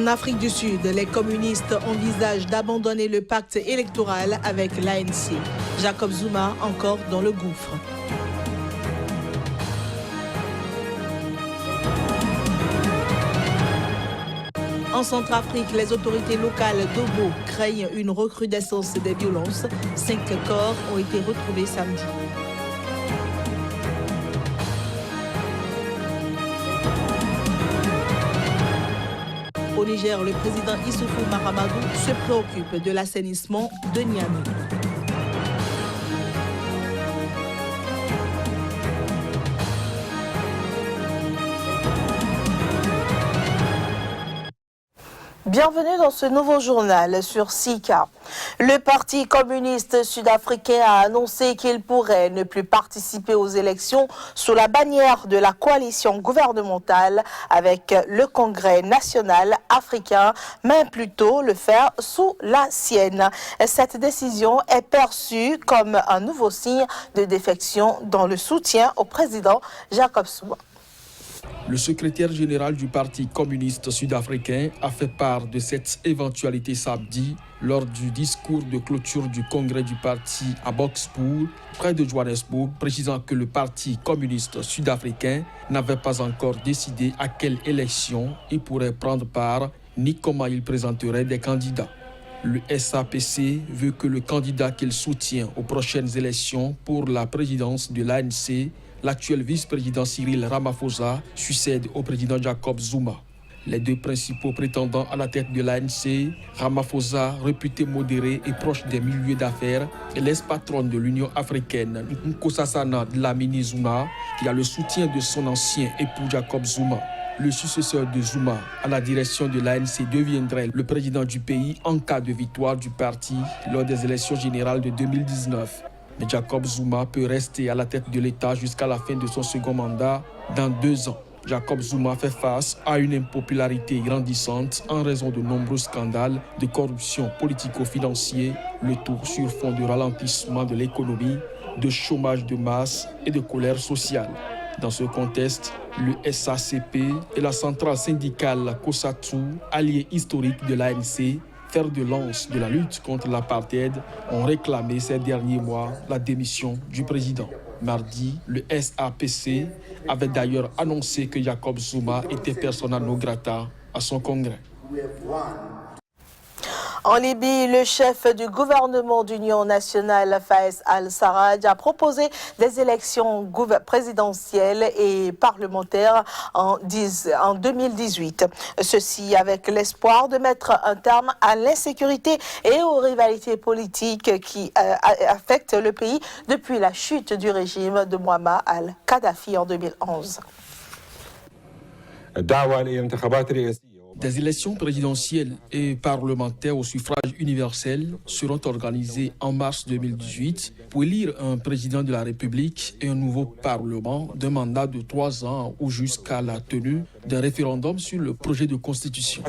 En Afrique du Sud, les communistes envisagent d'abandonner le pacte électoral avec l'ANC. Jacob Zuma encore dans le gouffre. En Centrafrique, les autorités locales d'Obo craignent une recrudescence des violences. 5 corps ont été retrouvés samedi. Au Niger, le président Issoufou Mahamadou se préoccupe de l'assainissement de Niamey. Bienvenue dans ce nouveau journal sur Sika. Le Parti communiste sud-africain a annoncé qu'il pourrait ne plus participer aux élections sous la bannière de la coalition gouvernementale avec le Congrès national africain, mais plutôt le faire sous la sienne. Cette décision est perçue comme un nouveau signe de défection dans le soutien au président Jacob Zuma. Le secrétaire général du Parti communiste sud-africain a fait part de cette éventualité samedi lors du discours de clôture du congrès du parti à Boksburg, près de Johannesburg, précisant que le Parti communiste sud-africain n'avait pas encore décidé à quelle élection il pourrait prendre part ni comment il présenterait des candidats. Le SAPC veut que le candidat qu'il soutient aux prochaines élections pour la présidence de l'ANC, l'actuel vice-président Cyril Ramaphosa, succède au président Jacob Zuma. Les deux principaux prétendants à la tête de l'ANC, Ramaphosa, réputé modéré et proche des milieux d'affaires, et l'ex-patronne de l'Union africaine, Nkosazana Dlamini Zuma, qui a le soutien de son ancien époux Jacob Zuma. Le successeur de Zuma à la direction de l'ANC deviendrait le président du pays en cas de victoire du parti lors des élections générales de 2019. Mais Jacob Zuma peut rester à la tête de l'État jusqu'à la fin de son second mandat dans 2 ans. Jacob Zuma fait face à une impopularité grandissante en raison de nombreux scandales de corruption politico-financier, le tout sur fond de ralentissement de l'économie, de chômage de masse et de colère sociale. Dans ce contexte, le SACP et la centrale syndicale COSATU, alliés historiques de l'ANC, fer de lance de la lutte contre l'apartheid, ont réclamé ces derniers mois la démission du président. Mardi, le SAPC avait d'ailleurs annoncé que Jacob Zuma était persona non grata à son congrès. En Libye, le chef du gouvernement d'union nationale, Fayez al-Sarraj, a proposé des élections présidentielles et parlementaires en 2018. Ceci avec l'espoir de mettre un terme à l'insécurité et aux rivalités politiques qui affectent le pays depuis la chute du régime de Muammar al-Kadhafi en 2011. Des élections présidentielles et parlementaires au suffrage universel seront organisées en mars 2018 pour élire un président de la République et un nouveau parlement d'un mandat de 3 ans ou jusqu'à la tenue d'un référendum sur le projet de constitution.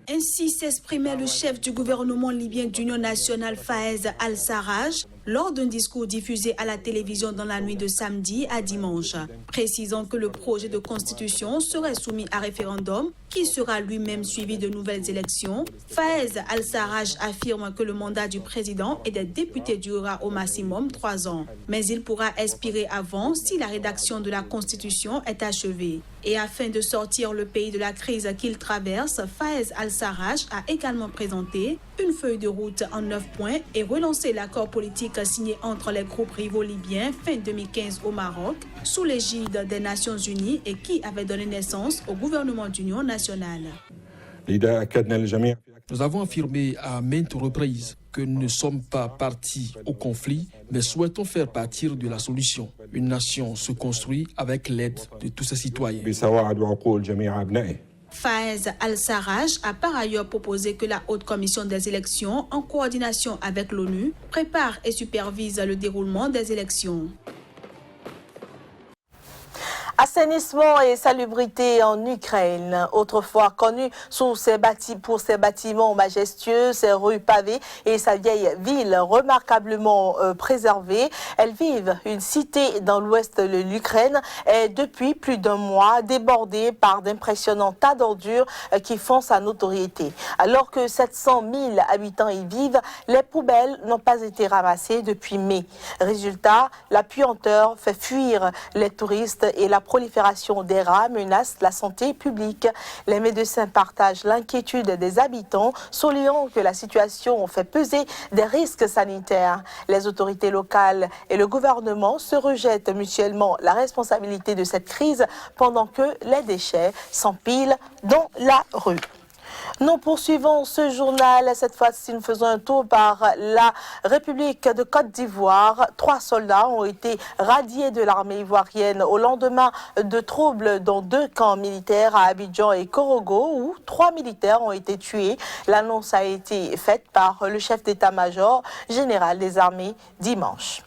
Ainsi s'exprimait le chef du gouvernement libyen d'union nationale Fayez al-Sarraj lors d'un discours diffusé à la télévision dans la nuit de samedi à dimanche, précisant que le projet de constitution serait soumis à référendum qui sera lui-même suivi de nouvelles élections. Fayez al-Sarraj affirme que le mandat du président et des députés durera au maximum 3 ans, mais il pourra expirer avant si la rédaction de la constitution est achevée. Et afin de sortir le pays de la crise qu'il traverse, Fayez al-Sarraj a également présenté une feuille de route en 9 points et relancé l'accord politique signé entre les groupes rivaux libyens fin 2015 au Maroc, sous l'égide des Nations Unies et qui avait donné naissance au gouvernement d'union nationale. Nous avons affirmé à maintes reprises que nous ne sommes pas partis au conflit, mais souhaitons faire partir de la solution. Une nation se construit avec l'aide de tous ses citoyens. Fayez al-Sarraj a par ailleurs proposé que la Haute Commission des élections, en coordination avec l'ONU, prépare et supervise le déroulement des élections. Assainissement et salubrité en Ukraine, autrefois connue pour ses bâtiments majestueux, ses rues pavées et sa vieille ville remarquablement préservée. Elles vivent une cité dans l'ouest de l'Ukraine et depuis plus d'un mois débordée par d'impressionnants tas d'ordures qui font sa notoriété. Alors que 700 000 habitants y vivent, les poubelles n'ont pas été ramassées depuis mai. Résultat, la puanteur fait fuir les touristes et la prolifération des rats menace la santé publique. Les médecins partagent l'inquiétude des habitants, soulignant que la situation fait peser des risques sanitaires. Les autorités locales et le gouvernement se rejettent mutuellement la responsabilité de cette crise pendant que les déchets s'empilent dans la rue. Nous poursuivons ce journal. Cette fois-ci, nous faisons un tour par la République de Côte d'Ivoire. 3 soldats ont été radiés de l'armée ivoirienne au lendemain de troubles dans 2 camps militaires à Abidjan et Korogo, où 3 militaires ont été tués. L'annonce a été faite par le chef d'état-major général des armées dimanche.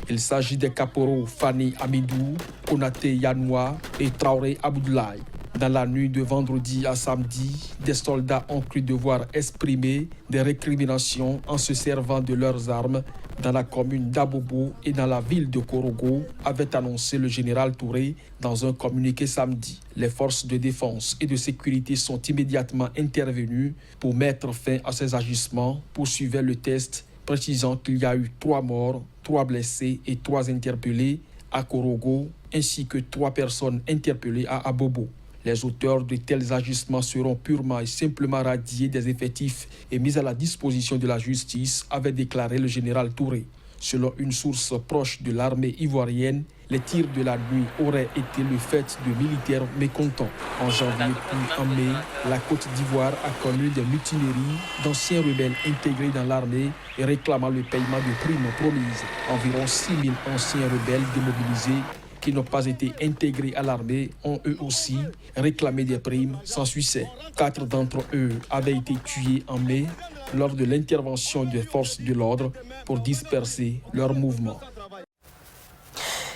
Il s'agit des caporaux Fani Amidou, Konaté Yanoua et Traoré Abdoulaye. Dans la nuit de vendredi à samedi, des soldats ont cru devoir exprimer des récriminations en se servant de leurs armes dans la commune d'Abobo et dans la ville de Korogo, avait annoncé le général Touré dans un communiqué samedi. Les forces de défense et de sécurité sont immédiatement intervenues pour mettre fin à ces agissements, poursuivait le test, précisant qu'il y a eu 3 morts, 3 blessés et 3 interpellés à Korogo, ainsi que 3 personnes interpellées à Abobo. Les auteurs de tels agissements seront purement et simplement radiés des effectifs et mis à la disposition de la justice, avait déclaré le général Touré. Selon une source proche de l'armée ivoirienne, les tirs de la nuit auraient été le fait de militaires mécontents. En janvier puis en mai, la Côte d'Ivoire a connu des mutineries d'anciens rebelles intégrés dans l'armée et réclamant le paiement de primes promises. Environ 6 000 anciens rebelles démobilisés qui n'ont pas été intégrés à l'armée ont eux aussi réclamé des primes sans succès. 4 d'entre eux avaient été tués en mai lors de l'intervention des forces de l'ordre pour disperser leurs mouvements.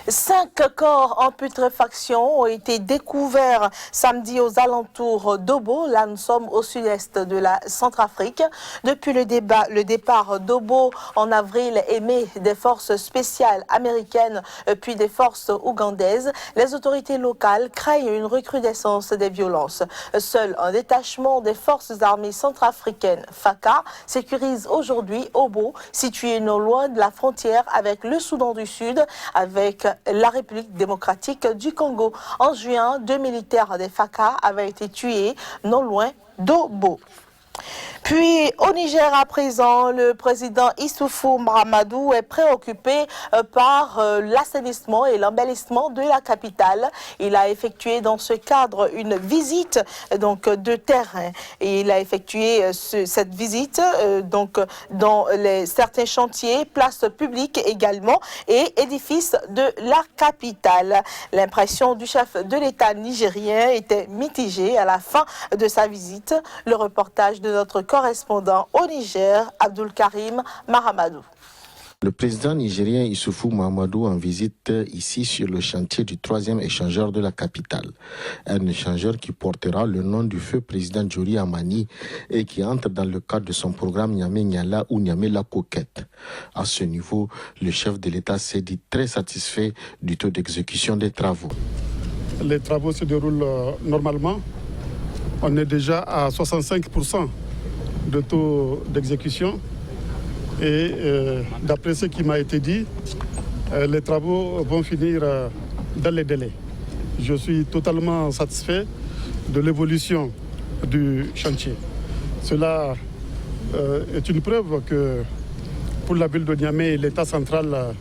5 corps en putréfaction ont été découverts samedi aux alentours d'Obo. Là, nous sommes au sud-est de la Centrafrique. Depuis le départ d'Obo en avril et mai des forces spéciales américaines puis des forces ougandaises, les autorités locales craignent une recrudescence des violences. Seul un détachement des forces armées centrafricaines, FACA, sécurise aujourd'hui Obo, situé non loin de la frontière avec le Soudan du Sud, avec la République démocratique du Congo. En juin, 2 militaires des FACA avaient été tués non loin d'Obo. Puis au Niger à présent, le président Issoufou Mahamadou est préoccupé par l'assainissement et l'embellissement de la capitale. Il a effectué dans ce cadre une visite de terrain et il a effectué cette visite dans certains chantiers, places publiques également et édifices de la capitale. L'impression du chef de l'État nigérien était mitigée à la fin de sa visite. Le reportage de notre correspondant au Niger, Abdul Karim Mahamadou. Le président nigérien Issoufou Mahamadou en visite ici sur le chantier du 3e échangeur de la capitale. Un échangeur qui portera le nom du feu président Djori Amani et qui entre dans le cadre de son programme Niamey-Niala ou Niamey-La Coquette. À ce niveau, le chef de l'État s'est dit très satisfait du taux d'exécution des travaux. Les travaux se déroulent normalement. On est déjà à 65% de taux d'exécution et d'après ce qui m'a été dit, les travaux vont finir dans les délais. Je suis totalement satisfait de l'évolution du chantier. Cela est une preuve que pour la ville de Niamey, l'État central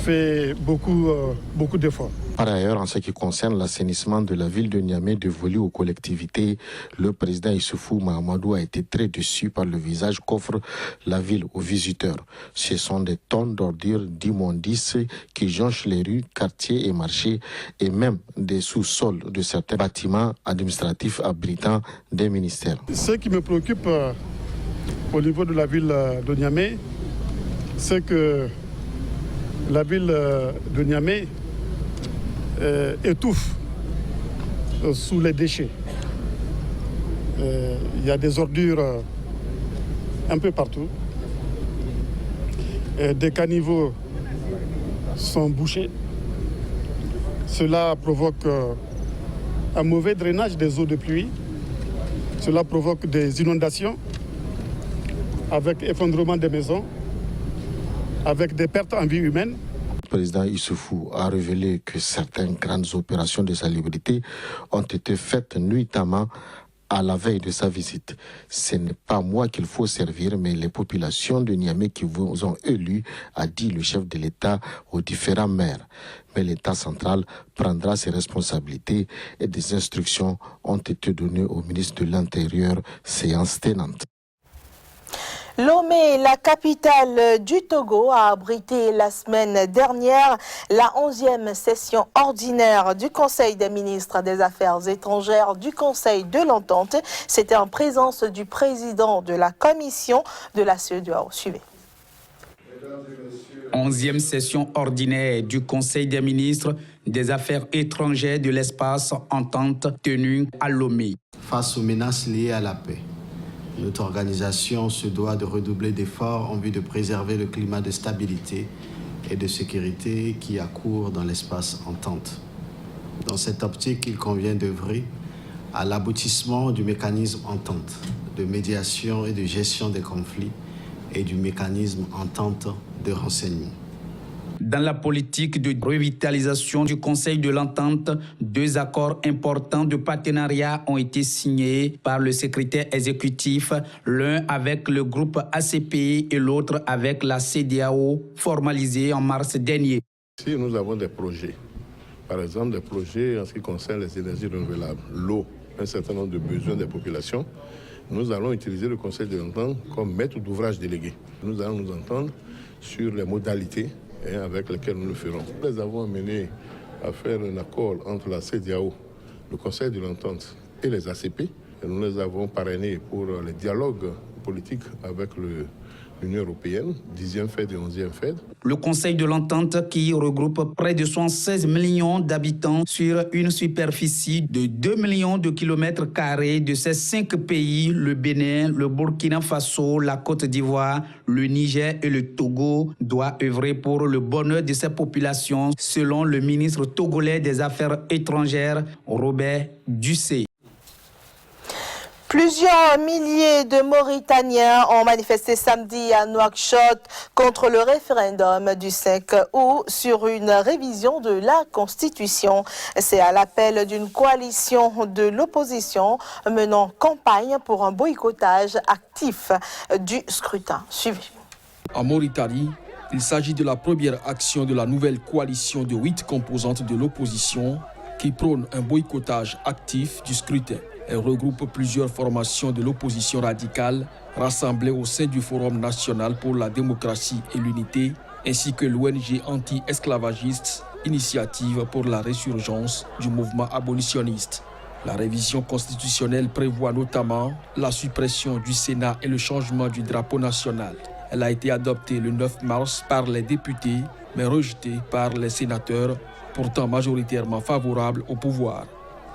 fait beaucoup d'efforts. Par ailleurs, en ce qui concerne l'assainissement de la ville de Niamey dévolue aux collectivités, le président Issoufou Mahamadou a été très déçu par le visage qu'offre la ville aux visiteurs. Ce sont des tonnes d'ordures d'immondices qui jonchent les rues, quartiers et marchés et même des sous-sols de certains bâtiments administratifs abritant des ministères. Ce qui me préoccupe au niveau de la ville de Niamey, c'est que la ville de Niamey étouffe sous les déchets. Il y a des ordures un peu partout. Des caniveaux sont bouchés. Cela provoque un mauvais drainage des eaux de pluie. Cela provoque des inondations avec effondrement des maisons, avec des pertes en vie humaine. Le président Issoufou a révélé que certaines grandes opérations de salubrité ont été faites nuitamment à la veille de sa visite. Ce n'est pas moi qu'il faut servir, mais les populations de Niamey qui vous ont élus, a dit le chef de l'État aux différents maires. Mais l'État central prendra ses responsabilités et des instructions ont été données au ministre de l'Intérieur, séance tenante. Lomé, la capitale du Togo, a abrité la semaine dernière la 11e session ordinaire du Conseil des ministres des Affaires étrangères du Conseil de l'Entente. C'était en présence du président de la commission de la CEDEAO. Suivez. 11e session ordinaire du Conseil des ministres des Affaires étrangères de l'espace Entente tenue à Lomé. Face aux menaces liées à la paix, notre organisation se doit de redoubler d'efforts en vue de préserver le climat de stabilité et de sécurité qui accourt dans l'espace Entente. Dans cette optique, il convient d'œuvrer à l'aboutissement du mécanisme Entente, de médiation et de gestion des conflits et du mécanisme Entente de renseignement. Dans la politique de revitalisation du Conseil de l'Entente, 2 accords importants de partenariat ont été signés par le secrétaire exécutif, l'un avec le groupe ACPI et l'autre avec la CEDEAO, formalisés en mars dernier. Si nous avons des projets, par exemple des projets en ce qui concerne les énergies renouvelables, l'eau, un certain nombre de besoins des populations, nous allons utiliser le Conseil de l'Entente comme maître d'ouvrage délégué. Nous allons nous entendre sur les modalités avec lesquels nous le ferons. Nous les avons amenés à faire un accord entre la CEDEAO, le Conseil de l'Entente et les ACP. Et nous les avons parrainés pour les dialogues politiques avec l'Union européenne, 10e FED et 11e FED. Le Conseil de l'Entente qui regroupe près de 76 millions d'habitants sur une superficie de 2 millions de kilomètres carrés de ces 5 pays, le Bénin, le Burkina Faso, la Côte d'Ivoire, le Niger et le Togo, doit œuvrer pour le bonheur de ces populations, selon le ministre togolais des Affaires étrangères, Robert Ducé. Plusieurs milliers de Mauritaniens ont manifesté samedi à Nouakchott contre le référendum du 5 août sur une révision de la Constitution. C'est à l'appel d'une coalition de l'opposition menant campagne pour un boycottage actif du scrutin. Suivez. En Mauritanie, il s'agit de la première action de la nouvelle coalition de 8 composantes de l'opposition qui prône un boycottage actif du scrutin. Elle regroupe plusieurs formations de l'opposition radicale rassemblées au sein du Forum national pour la démocratie et l'unité, ainsi que l'ONG anti-esclavagiste Initiative pour la résurgence du mouvement abolitionniste. La révision constitutionnelle prévoit notamment la suppression du Sénat et le changement du drapeau national. Elle a été adoptée le 9 mars par les députés, mais rejetée par les sénateurs, pourtant majoritairement favorables au pouvoir.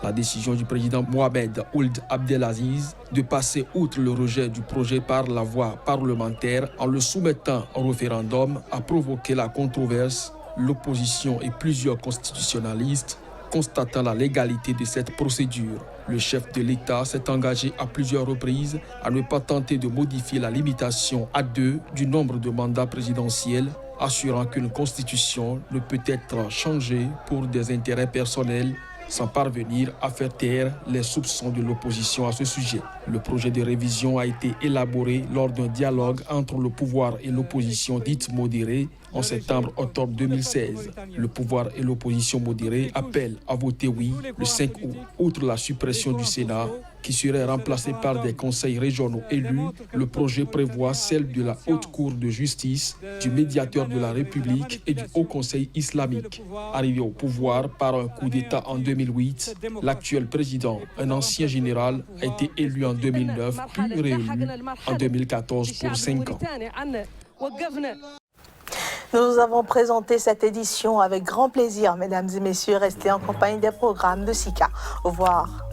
La décision du président Mohamed Ould Abdelaziz de passer outre le rejet du projet par la voie parlementaire en le soumettant au référendum a provoqué la controverse, l'opposition et plusieurs constitutionnalistes constatant la légalité de cette procédure. Le chef de l'État s'est engagé à plusieurs reprises à ne pas tenter de modifier la limitation à 2 du nombre de mandats présidentiels, assurant qu'une constitution ne peut être changée pour des intérêts personnels sans parvenir à faire taire les soupçons de l'opposition à ce sujet. Le projet de révision a été élaboré lors d'un dialogue entre le pouvoir et l'opposition dite modérée en septembre-octobre 2016. Le pouvoir et l'opposition modérée appellent à voter oui le 5 août. Outre la suppression du Sénat, qui serait remplacé par des conseils régionaux élus, le projet prévoit celle de la Haute Cour de justice, du médiateur de la République et du Haut Conseil islamique. Arrivé au pouvoir par un coup d'État en 2008, l'actuel président, un ancien général, a été élu en 2009, puis réélu en 2014 pour 5 ans. Nous avons présenté cette édition avec grand plaisir, mesdames et messieurs. Restez en compagnie des programmes de SICA. Au revoir.